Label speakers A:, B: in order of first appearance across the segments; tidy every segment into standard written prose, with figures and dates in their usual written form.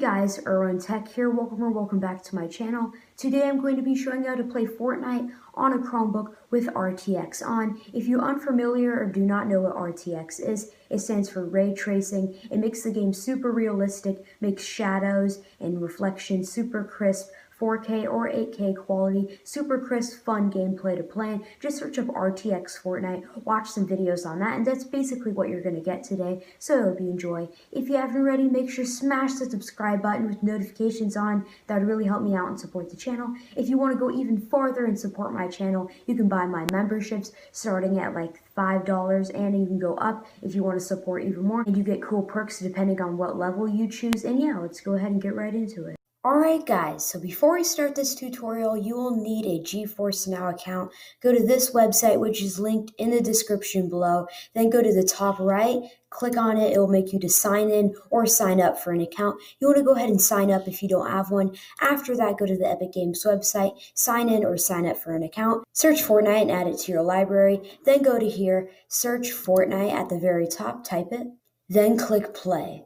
A: guys, IrwinTech here. Welcome back to my channel. Today I'm going to be showing you how to play Fortnite on a Chromebook with RTX on. If you're unfamiliar or do not know what RTX is, it stands for ray tracing. It makes the game super realistic, makes shadows and reflections super crisp, 4K or 8K quality, super crisp, fun gameplay to play in. Just search up RTX Fortnite, watch some videos on that, and that's basically what you're going to get today, so I hope you enjoy. If you haven't already, make sure to smash the subscribe button with notifications on. That would really help me out and support the channel. If you want to go even farther and support my channel, you can buy my memberships starting at like $5, and you can go up if you want to support even more, and you get cool perks depending on what level you choose. And yeah, let's go ahead and get right into it. Alright guys, so before we start this tutorial, you will need a GeForce Now account. Go to this website, which is linked in the description below. Then go to the top right, click on it. It will make you to sign in or sign up for an account. You want to go ahead and sign up if you don't have one. After that, go to the Epic Games website, sign in or sign up for an account. Search Fortnite and add it to your library. Then go to here, search Fortnite at the very top, type it. Then click play.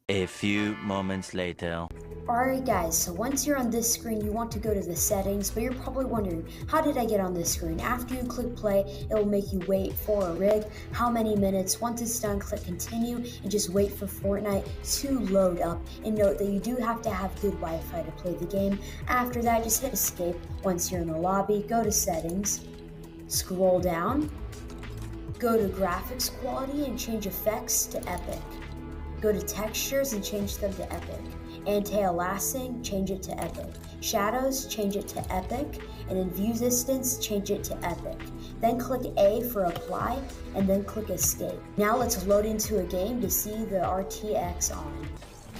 B: A few moments later.
A: Alright guys, so once you're on this screen, you want to go to the settings, but you're probably wondering, how did I get on this screen? After you click play, it will make you wait for a rig, how many minutes. Once it's done, click continue, and just wait for Fortnite to load up. And note that you do have to have good Wi-Fi to play the game. After that, just hit escape. Once you're in the lobby, go to settings, scroll down, go to graphics quality and change effects to epic. Go to textures and change them to epic. Anti-aliasing, change it to epic. Shadows, change it to epic. And then view distance, change it to epic. Then click A for apply, and then click escape. Now let's load into a game to see the RTX on.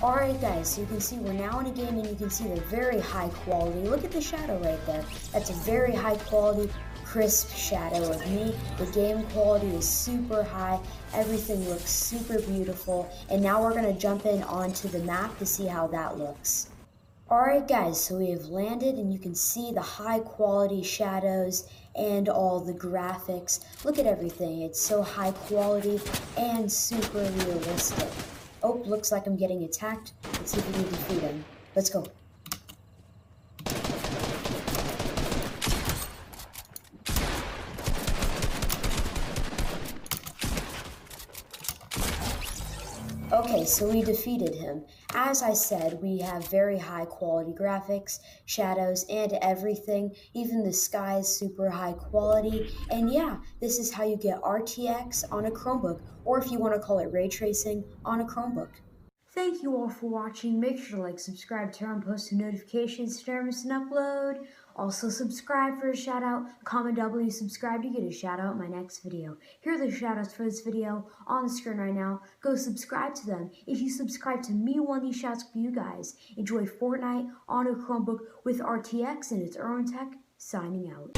A: Alright guys, so you can see we're now in a game, and you can see the very high quality. Look at the shadow right there. That's a very high quality, crisp shadow of me. The game quality is super high. Everything looks super beautiful. And now we're going to jump in onto the map to see how that looks. Alright guys, so we have landed, and you can see the high quality shadows and all the graphics. Look at everything. It's so high quality and super realistic. Oh, looks like I'm getting attacked. Let's see if we can defeat him. Let's go. Okay, so we defeated him. As I said, we have very high quality graphics, shadows, and everything. Even the sky is super high quality. And yeah, this is how you get RTX on a Chromebook, or if you want to call it ray tracing, on a Chromebook. Thank you all for watching. Make sure to like, subscribe, turn on post notifications to never miss an upload. Also subscribe for a shout out. Comment W, subscribe to get a shout out in my next video. Here are the shout outs for this video on the screen right now. Go subscribe to them. If you subscribe to me, one of these shouts for you guys. Enjoy Fortnite on a Chromebook with RTX, and it's IrwinTech signing out.